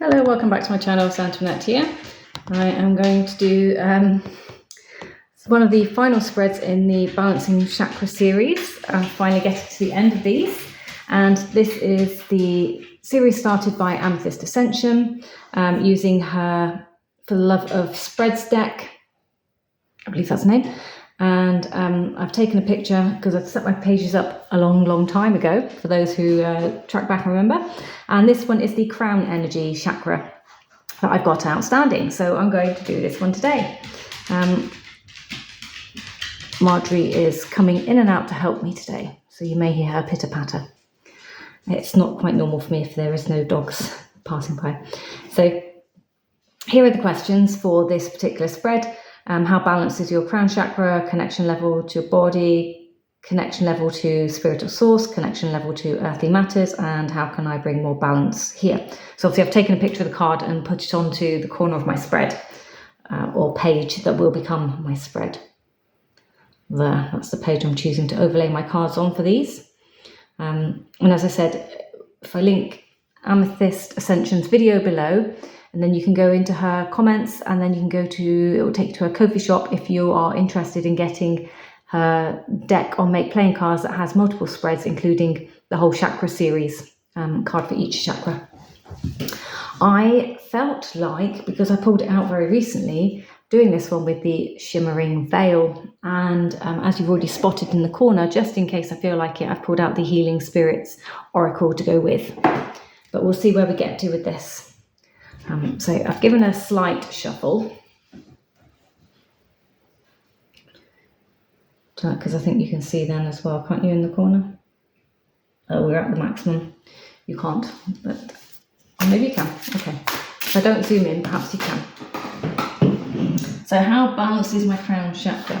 Hello, welcome back to my channel. Santoinette here. I am going to do one of the final spreads in the Balancing Chakra series. I'm finally getting to the end of these, and this is the series started by Amethyst Ascension, using her For the Love of spreadsdeck. I believe that's the name. And I've taken a picture because I've set my pages up a long time ago, for those who track back and remember. And this one is the crown energy chakra that I've got outstanding. So I'm going to do this one today. Marjorie is coming in and out to help me today, so you may hear her pitter patter. It's not quite normal for me if there is no dogs passing by. So here are the questions for this particular spread. How balanced is your crown chakra? Connection level to your body, connection level to spiritual source, connection level to earthly matters, and how can I bring more balance here? So obviously I've taken a picture of the card and put it onto the corner of my spread, or page that will become my spread. There, that's the page I'm choosing to overlay my cards on for these. And as I said, if I link Amethyst Ascensions video below, and then you can go into her comments, and then you can go to, it will take you to a Ko-fi shop if you are interested in getting her deck on Make Playing Cards that has multiple spreads, including the whole chakra series, card for each chakra. I felt like, because I pulled it out very recently, doing this one with the Shimmering veil, and as you've already spotted in the corner, just in case I feel like it, I've pulled out the Healing Spirits Oracle to go with. But we'll see where we get to with this. So I've given a slight shuffle, because I think you can see then as well, can't you, in the corner? Oh, we're at the maximum. You can't, but or maybe you can. Okay, if I don't zoom in, perhaps you can. So how balanced is my crown chakra?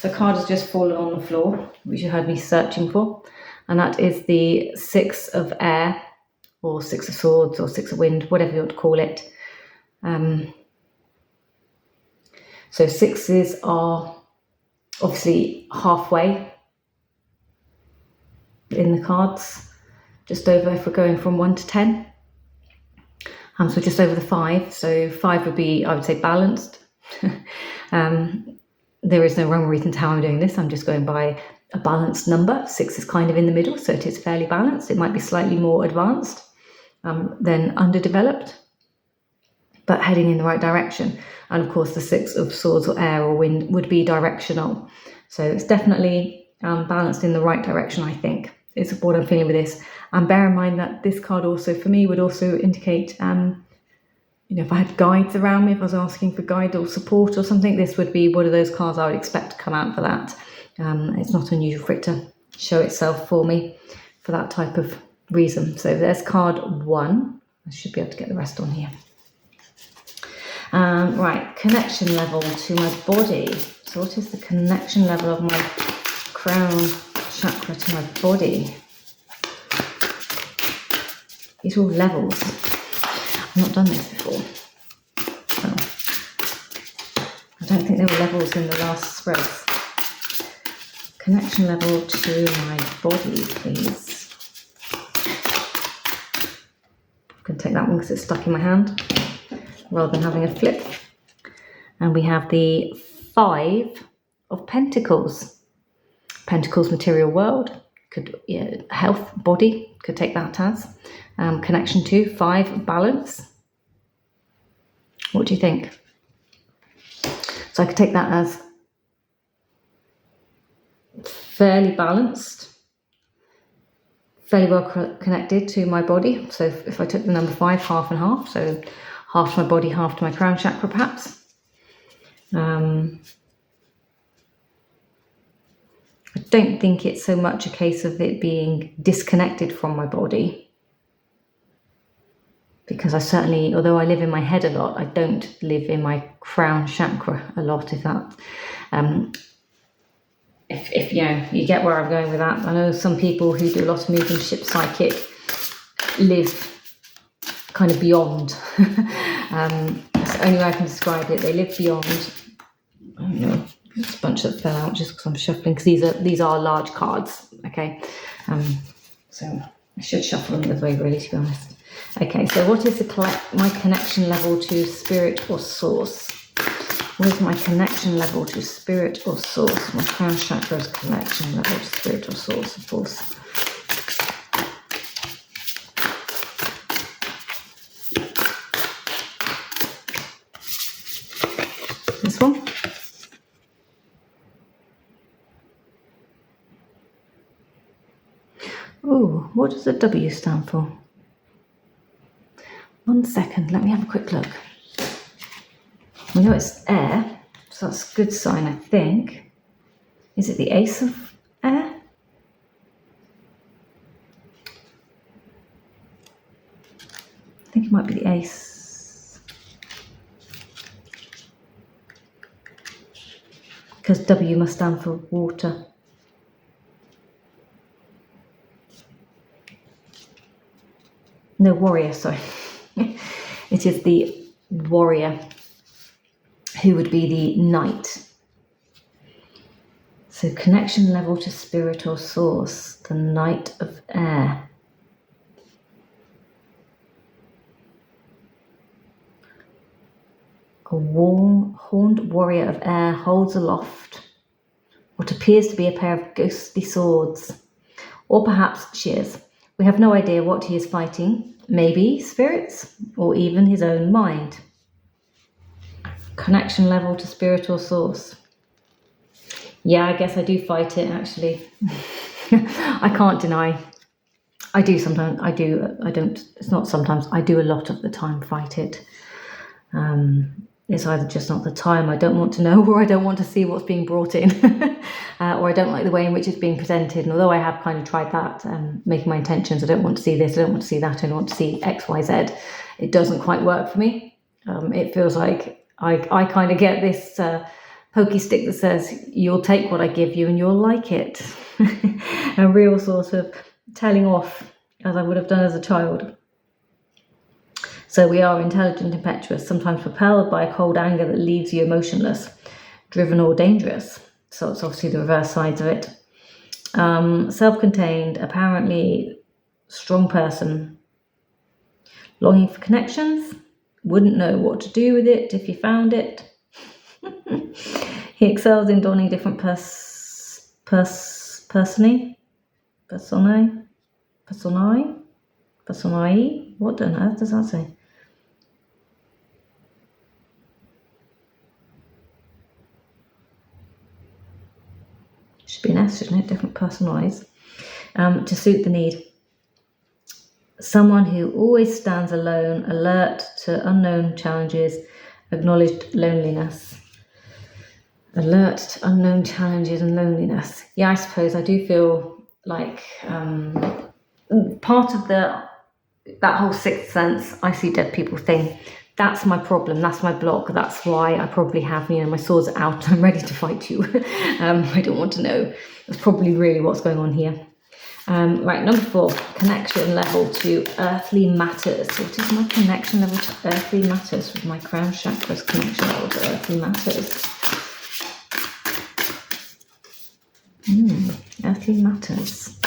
The card has just fallen on the floor, which you heard me searching for, and that is the Six of Air, or Six of Swords, or Six of Wind, whatever you want to call it. So sixes are obviously halfway in the cards, just over, if we're going from 1 to 10. So just over the 5. So 5 would be, I would say, balanced. There is no rhyme or reason to how I'm doing this. I'm just going by a balanced number. 6 is kind of in the middle, so it is fairly balanced. It might be slightly more advanced than underdeveloped, but heading in the right direction. And of course the Six of Swords or Air or Wind would be directional. So it's definitely balanced in the right direction, I think, is what I'm feeling with this. And bear in mind that this card also, for me, would also indicate, if I had guides around me, if I was asking for guide or support or something, this would be one of those cards I would expect to come out for that. It's not unusual for it to show itself for me for that type of reason. So there's card 1. I should be able to get the rest on here. Right, connection level to my body. So what is the connection level of my crown chakra to my body? These are all levels. I've not done this before. I don't think there were levels in the last spreads. Connection level to my body, please. I'm going to take that one because it's stuck in my hand, rather than having a flip. And we have the 5 of Pentacles. Pentacles, material world, could health, body, could take that as. Connection to 5, balance. What do you think? So I could take that as fairly balanced, fairly well connected to my body. So if I took the number 5, half and half, so half to my body, half to my crown chakra, perhaps. I don't think it's so much a case of it being disconnected from my body, because I certainly, although I live in my head a lot, I don't live in my crown chakra a lot, if that, if you get where I'm going with that. I know some people who do a lot of mediumship, psychic, live kind of beyond. That's the only way I can describe it. They live beyond. I don't know. There's a bunch that fell out just because I'm shuffling, because these are large cards. Okay, so I should shuffle them this way, really, to be honest. Okay, so what is my connection level to spirit or source? What is my connection level to spirit or source? My crown chakra's connection level to spirit or source, of course. This one. Oh, what does the W stand for? 1 second, let me have a quick look. We know it's air, so that's a good sign, I think. Is it the ace of air? I think it might be the ace. Because W must stand for water. No, warrior, sorry. It is the warrior, who would be the knight. So connection level to spirit or source, the knight of air. A horned warrior of air holds aloft what appears to be a pair of ghostly swords, or perhaps shears. We have no idea what he is fighting, maybe spirits, or even his own mind. Connection level to spirit or source. Yeah, I guess I do fight it, actually. I can't deny. I do sometimes, I don't, it's not sometimes, I do a lot of the time fight it. It's either just not the time, I don't want to know, or I don't want to see what's being brought in, or I don't like the way in which it's being presented. And although I have kind of tried that, making my intentions, I don't want to see this, I don't want to see that, I don't want to see X, Y, Z, it doesn't quite work for me. It feels like I kind of get this pokey stick that says, you'll take what I give you and you'll like it. A real sort of telling off, as I would have done as a child. So we are intelligent, impetuous, sometimes propelled by a cold anger that leaves you emotionless, driven or dangerous. So it's obviously the reverse sides of it. Self-contained, apparently strong person, longing for connections, wouldn't know what to do with it if you found it. He excels in donning different personae. What on earth does that say? Should be an S, shouldn't it? Different personae. To suit the need. Someone who always stands alone, alert to unknown challenges, acknowledged loneliness. Alert to unknown challenges and loneliness. Yeah, I suppose I do feel like part of that whole sixth sense, I see dead people thing, that's my problem, that's my block, that's why I probably have, my swords are out, I'm ready to fight you. I don't want to know. That's probably really what's going on here. Right, number 4, connection level to earthly matters. What is my connection level to earthly matters with my crown chakra's connection level to earthly matters? Earthly matters.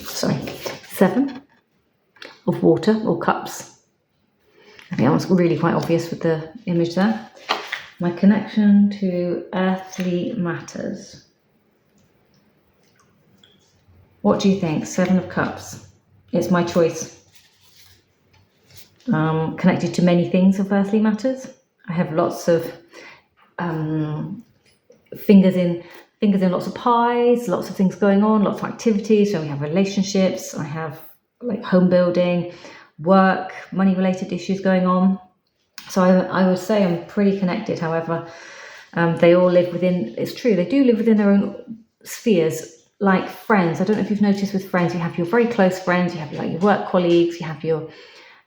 Sorry, 7 of water or cups. I think that was really quite obvious with the image there. My connection to earthly matters. What do you think? 7 of Cups. It's my choice. Connected to many things of earthly matters. I have lots of fingers in lots of pies, lots of things going on, lots of activities. So we have relationships. I have like home building, work, money related issues going on. So I would say I'm pretty connected. However, they all live within, it's true, they do live within their own spheres, like friends. I don't know if you've noticed with friends, you have your very close friends, you have like your work colleagues, you have your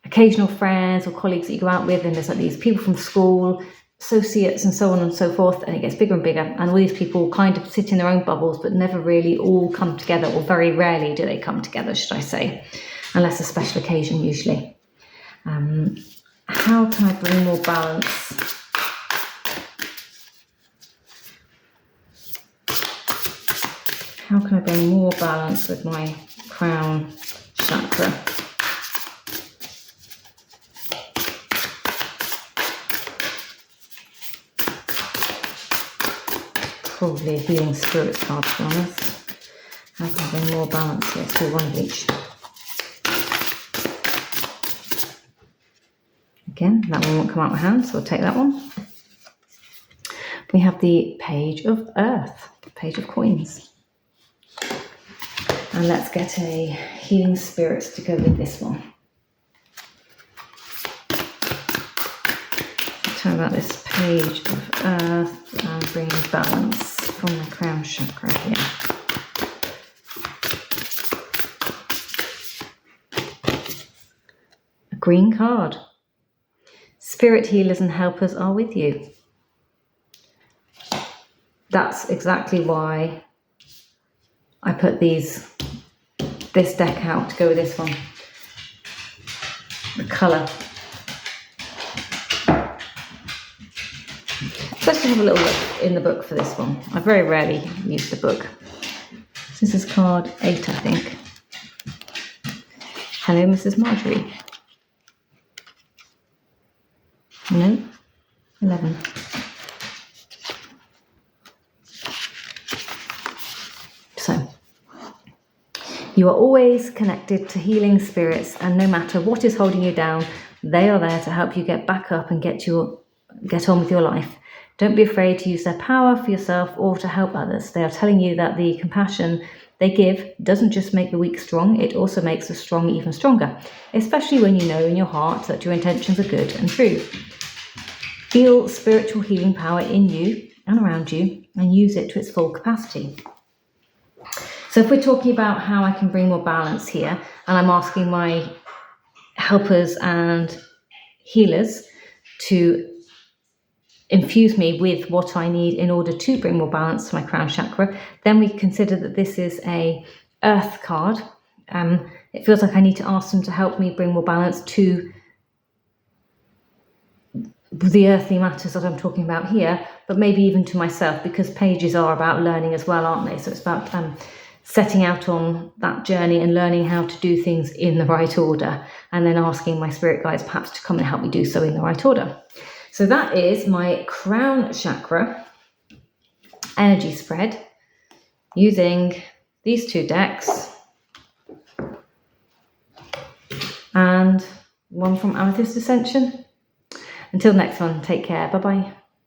occasional friends or colleagues that you go out with, and there's like these people from school. associates and so on and so forth, and it gets bigger and bigger, and all these people kind of sit in their own bubbles but never really all come together, or very rarely do they come together, should I say, unless a special occasion usually. How can I bring more balance? How can I bring more balance with my crown chakra? Probably a healing spirit card, to be honest. How can I bring more balance here? Let's do one of each. Again, that one won't come out of my hand, so I'll take that one. We have the Page of Earth, Page of Coins. And let's get a healing spirit to go with this one. Turn about this Page of Earth and bring balance from the crown chakra here. A green card. Spirit healers and helpers are with you. That's exactly why I put this deck out to go with this one. The colour. Let's have a little look in the book for this one. I very rarely use the book. This is card 8, I think. Hello, Mrs. Marjorie. No, 11. So, you are always connected to healing spirits, and no matter what is holding you down, they are there to help you get back up and get on with your life. Don't be afraid to use their power for yourself or to help others. They are telling you that the compassion they give doesn't just make the weak strong, it also makes the strong even stronger, especially when you know in your heart that your intentions are good and true. Feel spiritual healing power in you and around you and use it to its full capacity. So if we're talking about how I can bring more balance here, and I'm asking my helpers and healers to infuse me with what I need in order to bring more balance to my crown chakra, then we consider that this is a earth card. It feels like I need to ask them to help me bring more balance to the earthly matters that I'm talking about here, but maybe even to myself, because pages are about learning as well, aren't they? So it's about setting out on that journey and learning how to do things in the right order, and then asking my spirit guides perhaps to come and help me do so in the right order. So that is my crown chakra energy spread using these 2 decks and one from Amethyst Ascension. Until next one, take care. Bye-bye.